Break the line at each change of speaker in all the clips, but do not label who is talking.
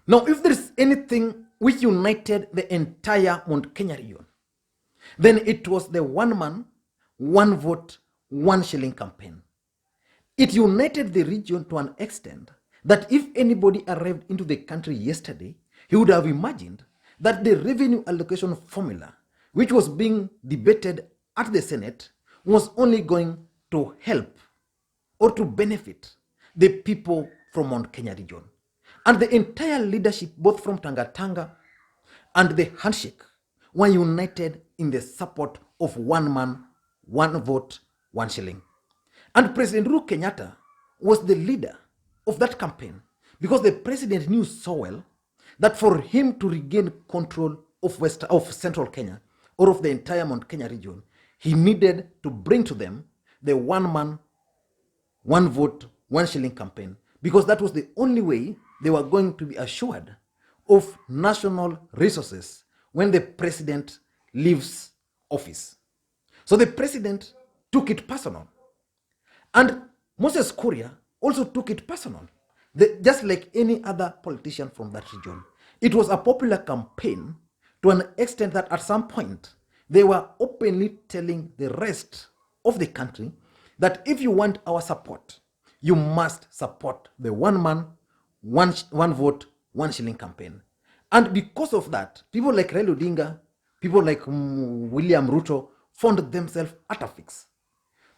Now, if there is anything which united the entire Mount Kenya region, then it was the one man, one vote, 1 shilling campaign. It united the region to an extent that if anybody arrived into the country yesterday, he would have imagined that the revenue allocation formula, which was being debated at the Senate, was only going to help or to benefit the people from Mount Kenya region. And the entire leadership, both from Tanga and the handshake, were united in the support of one man, one vote, 1 shilling. And President Uhuru Kenyatta was the leader of that campaign because the president knew so well that for him to regain control of central Kenya or of the entire Mount Kenya region, he needed to bring to them the one man, one vote, 1 shilling campaign, because that was the only way they were going to be assured of national resources when the president leaves office. So the president took it personal. And Moses Kuria also took it personal, just like any other politician from that region. It was a popular campaign to an extent that at some point they were openly telling the rest of the country that if you want our support, you must support the one man, one vote, 1 shilling campaign. And because of that, people like Raila Odinga, people like William Ruto found themselves at a fix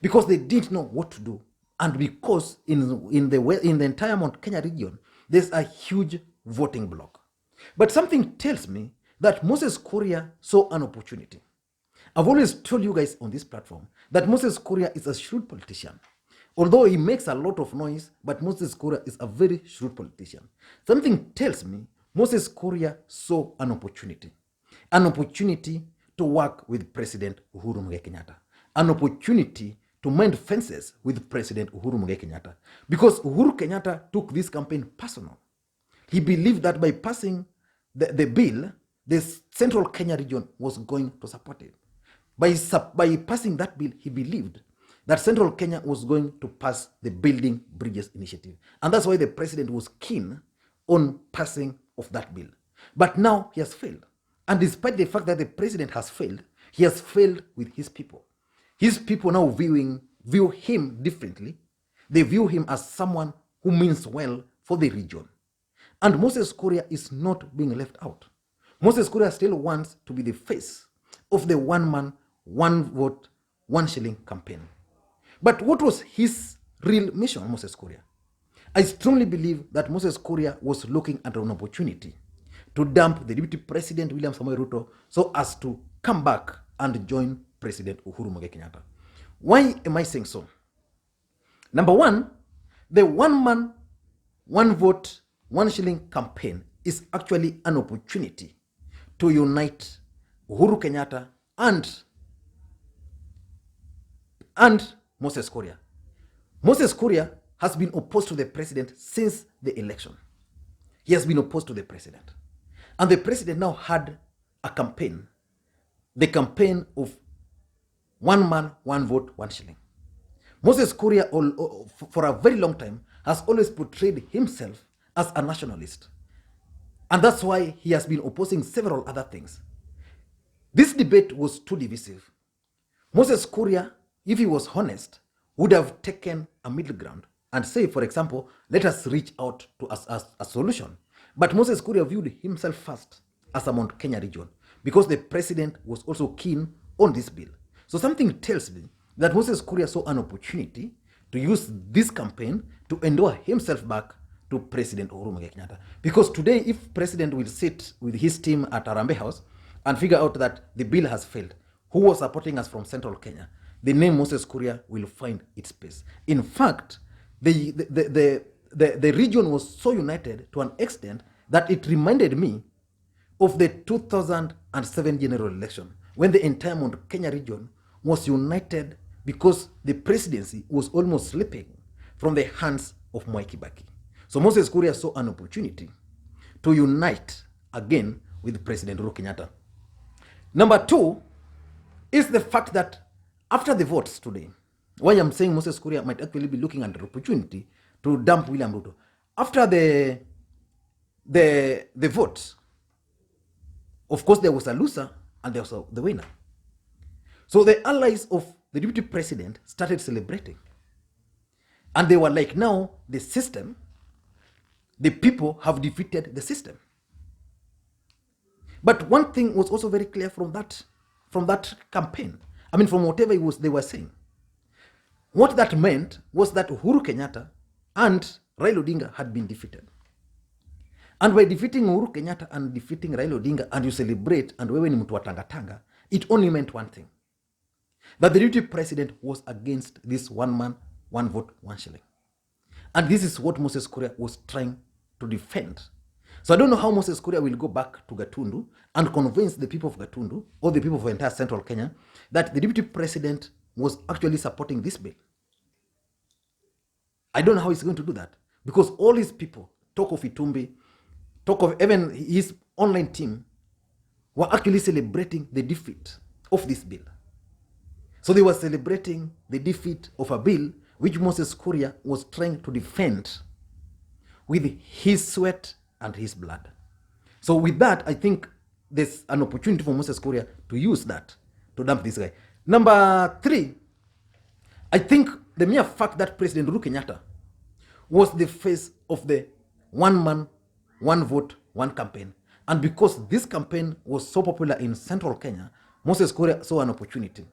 because they didn't know what to do. And because in the entire Mount Kenya region, there's a huge voting bloc. But something tells me that Moses Kuria saw an opportunity. I've always told you guys on this platform that Moses Kuria is a shrewd politician. Although he makes a lot of noise, but Moses Kuria is a very shrewd politician. Something tells me Moses Kuria saw an opportunity to work with President Uhuru Kenyatta, an opportunity to mend fences with President Uhuru Kenyatta, because Uhuru Kenyatta took this campaign personal. He believed that by passing the bill, the central Kenya region was going to support it. By passing that bill, he believed that central Kenya was going to pass the Building Bridges initiative. And that's why the president was keen on passing of that bill. But now he has failed. And despite the fact that the president has failed, he has failed with his people. His people now view him differently. They view him as someone who means well for the region. And Moses Kuria is not being left out. Moses Kuria still wants to be the face of the one man, one vote, 1 shilling campaign. But what was his real mission, Moses Kuria? I strongly believe that Moses Kuria was looking at an opportunity to dump the Deputy President William Samoei Ruto so as to come back and join President Uhuru Kenyatta. Why am I saying so? Number one, the one man, one vote, 1 shilling campaign is actually an opportunity to unite Uhuru Kenyatta and Moses Kuria. Moses Kuria has been opposed to the president since the election. He has been opposed to the president. And the president now had a campaign, the campaign of one man, one vote, 1 shilling. Moses Kuria, for a very long time, has always portrayed himself as a nationalist. And that's why he has been opposing several other things. This debate was too divisive. Moses Kuria, if he was honest, would have taken a middle ground and say, for example, let us reach out to a solution. But Moses Kuria viewed himself first as a Mount Kenya region because the president was also keen on this bill. So something tells me that Moses Kuria saw an opportunity to use this campaign to endure himself back to President Uhuru Kenyatta. Because today, if president will sit with his team at Harambee House and figure out that the bill has failed, who was supporting us from central Kenya, the name Moses Kuria will find its place. In fact, the region was so united to an extent that it reminded me of the 2007 general election when the entire Mount Kenya region was united because the presidency was almost slipping from the hands of Mwai Kibaki. So Moses Kuria saw an opportunity to unite again with President Uhuru Kenyatta. Number two is the fact that after the votes today, why I'm saying Moses Kuria might actually be looking at the opportunity to dump William Ruto. After the the vote, of course, there was a loser and there was the winner. So the allies of the deputy president started celebrating. And they were like, now the system, the people have defeated the system. But one thing was also very clear from that campaign. I mean, from whatever it was they were saying. What that meant was that Uhuru Kenyatta and Raila Odinga had been defeated. And by defeating Uhuru Kenyatta and defeating Raila Odinga, and you celebrate, and wewe ni mtu wa tanga, it only meant one thing. That the deputy president was against this one man, one vote, one shilling. And this is what Moses Kuria was trying to defend. So I don't know how Moses Kuria will go back to Gatundu and convince the people of Gatundu or the people of entire central Kenya that the deputy president was actually supporting this bill. I don't know how he's going to do that, because all his people, talk of Itumbi, talk of even his online team, were actually celebrating the defeat of this bill. So they were celebrating the defeat of a bill which Moses Kuria was trying to defend with his sweat and his blood. So with that, I think there's an opportunity for Moses Kuria to use that to dump this guy. Number 3, I think the mere fact that President Uhuru Kenyatta was the face of the one man, one vote, one campaign. And because this campaign was so popular in central Kenya, Moses Kuria saw an opportunity.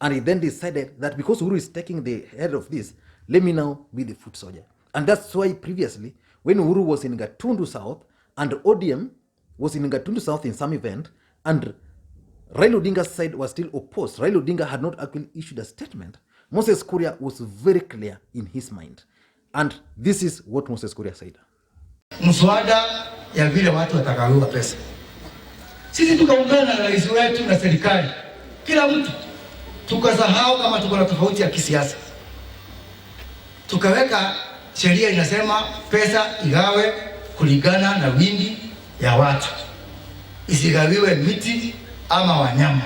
And he then decided that because Uhuru is taking the head of this, let me now be the foot soldier. And that's why previously, when Uhuru was in Gatundu South, and ODM was in Gatundu South in some event, and Raila Odinga's side was still opposed, Raila Odinga had not actually issued a statement, Moses Kuria was very clear in his mind. And this is what Moses Kuria said.
Mswada ya vile watu watagawiwa pesa. Sisi tukaungana na rais wetu na serikali. Kila mtu tukasahau kama tuko na tofauti ya kisiasa. Tukaweka sheria inasema pesa igawe kulingana na wingi ya watu. Isigawiwe miti ama wanyama.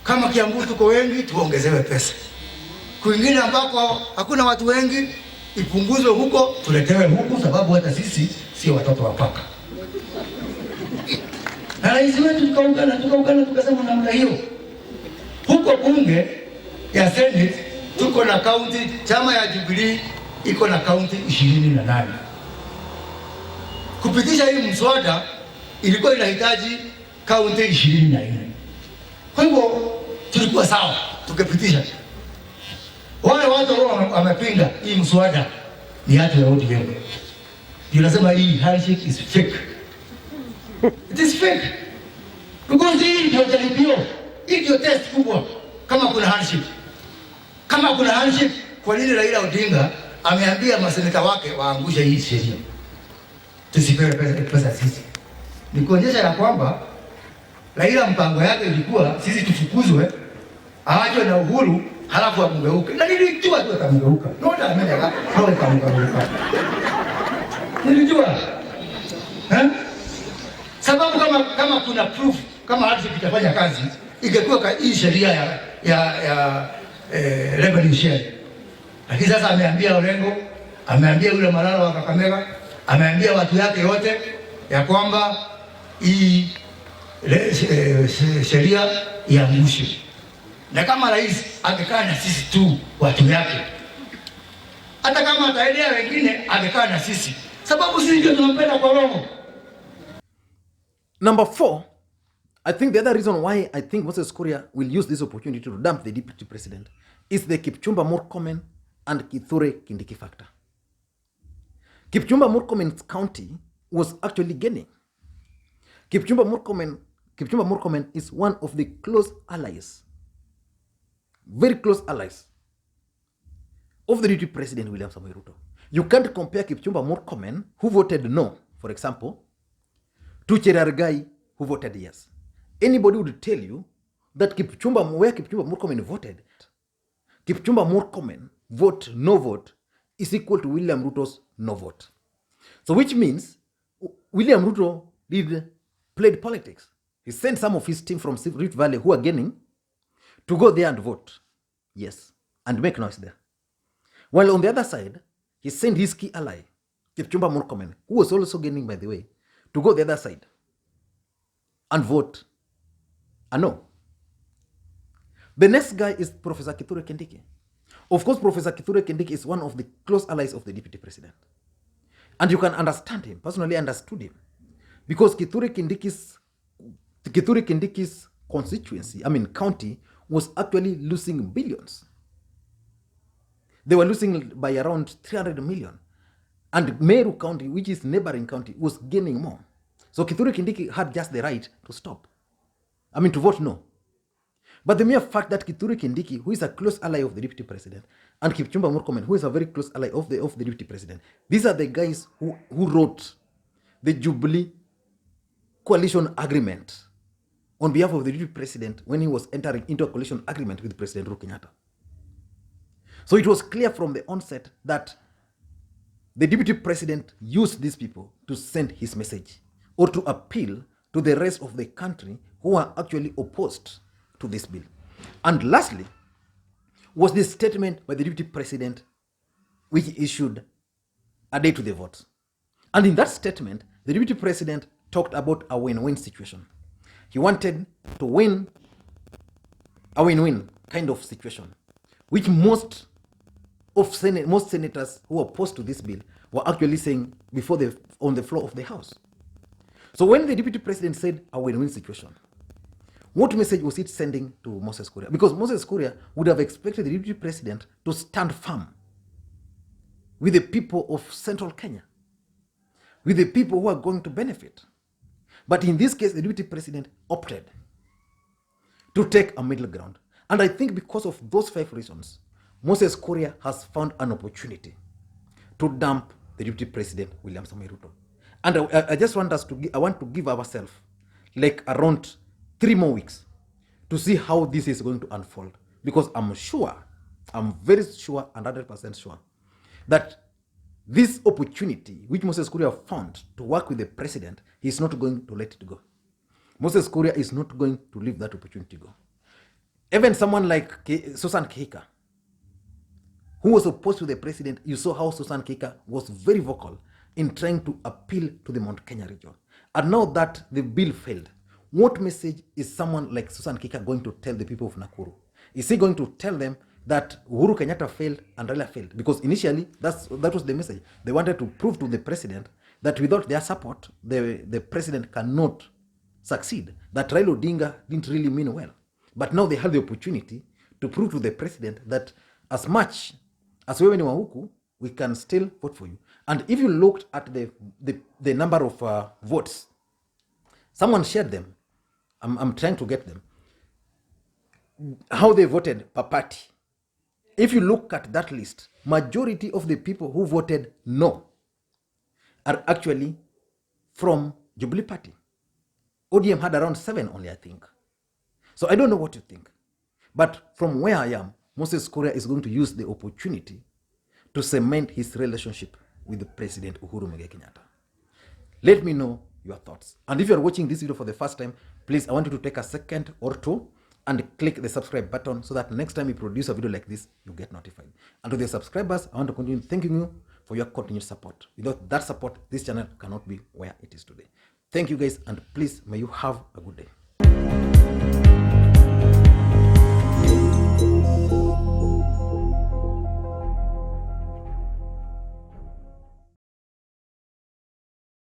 Kama Kiambu tuko wengi, tuongezewe pesa. Kwingine ambako hakuna watu wengi, ipunguzwe huko, tuletewe huku, sababu hata sisi sio watoto wa paka. Na rais wetu tukaungana tukasema namna hiyo. Huko bunge ya Senate tuko na kaunti, chama ya Jubilee iko na kaunti 28. Kupitisha hii mswada ilikuwa inahitaji kaunti 24. Kwa hivyo tulikuwa sawa tukapitisha. Wale watu wamepinga hii mswada ni hatu ya ODM. Tunasema hii handshake is fake. It is fake. Because hii ndio jaribio. Hii ndio test kubwa kama kuna handshake. Kama kuna handshake, kwa nini Raila Odinga ameambia maseneta wake waangushe hii sheria? Tusipewe pesa sisi. Ni kuonyesha ya kwamba Raila mpango yake ilikuwa sisi tufukuzwe, aachwe na Uhuru halafu amgeuke. Na nilijua tu atamgeuka. Nota amenya hawa atamgeuka. Nilijua. Sababu kama kuna proof kama hadi kitafanya kazi, ingekuwa hii sheria ya revenue share. Lakini sasa ameambia Orengo, ameambia yule Malala wa Kakamega, ameambia watu yake wote ya kwamba hii sheria iangushwe. Na kama rais angekaa na sisi tu watu yake, hata kama ataendea wengine angekaa na sisi, sababu sisi ndio tunampenda kwa roho.
Number 4, I think the other reason why I think Moses Kuria will use this opportunity to dump the deputy president is the Kipchumba Murkomen and Kithure Kindiki factor. Kipchumba Murkomen's county was actually gaining. Kipchumba Murkomen is one of the close allies, very close allies of the deputy president William Samoei Ruto. You can't compare Kipchumba Murkomen, who voted no, for example, to Cherargai, who voted yes. Anybody would tell you that where Kipchumba Murkomen voted, Kipchumba Murkomen vote, no vote, is equal to William Ruto's no vote. So which means William Ruto played politics. He sent some of his team from Rift Valley who are gaining to go there and vote yes and make noise there. While on the other side, he sent his key ally, Kipchumba Murkomen, who was also gaining, by the way, to go the other side and vote a no. The next guy is Professor Kithure Kindiki. Of course, Professor Kithure Kindiki is one of the close allies of the deputy president. And you can understand him, personally understood him, because Kithure Kindiki's constituency, county, was actually losing billions. They were losing by around 300 million. And Meru County, which is neighboring county, was gaining more. So Kithure Kindiki had just the right to stop. To vote no. But the mere fact that Kithure Kindiki, who is a close ally of the deputy president, and Kipchumba Murkomen, who is a very close ally of the deputy president, these are the guys who wrote the Jubilee coalition agreement on behalf of the deputy president when he was entering into a coalition agreement with President Uhuru Kenyatta. So it was clear from the onset that the deputy president used these people to send his message or to appeal to the rest of the country who are actually opposed to this bill. And lastly, was the statement by the deputy president which he issued a day to the vote. And in that statement, the deputy president talked about a win-win situation. He wanted to win a win-win kind of situation, which most senators who are opposed to this bill were actually saying before on the floor of the House. So when the deputy president said a win-win situation, what message was it sending to Moses Kuria? Because Moses Kuria would have expected the deputy president to stand firm with the people of central Kenya, with the people who are going to benefit. But in this case, the deputy president opted to take a middle ground. And I think because of those 5 reasons, Moses Kuria has found an opportunity to dump the deputy president, William Samoei Ruto. And I just want I want to give ourselves like around 3 more weeks to see how this is going to unfold. Because I'm very sure and 100% sure that this opportunity which Moses Kuria found to work with the president, he's not going to let it go. Moses Kuria is not going to leave that opportunity go. Even someone like Susan Kihika, who was opposed to the president, you saw how Susan Kihika was very vocal in trying to appeal to the Mount Kenya region. And now that the bill failed, what message is someone like Susan Kihika going to tell the people of Nakuru? Is he going to tell them that Uhuru Kenyatta failed and Raila failed? Because initially, that was the message. They wanted to prove to the president that without their support, the president cannot succeed, that Raila Odinga didn't really mean well. But now they have the opportunity to prove to the president that as much as wewe ni wa huku, we can still vote for you. And if you looked at the number of votes, someone shared them. I'm trying to get them. How they voted per party. If you look at that list, majority of the people who voted no are actually from Jubilee Party. ODM had around 7 only, I think. So I don't know what you think. But from where I am, Moses Kuria is going to use the opportunity to cement his relationship with President Uhuru Kenyatta. Let me know your thoughts. And if you're watching this video for the first time, please, I want you to take a second or 2 and click the subscribe button so that next time we produce a video like this, you get notified. And to the subscribers, I want to continue thanking you for your continued support. Without that support, this channel cannot be where it is today. Thank you guys, and please, may you have a good day.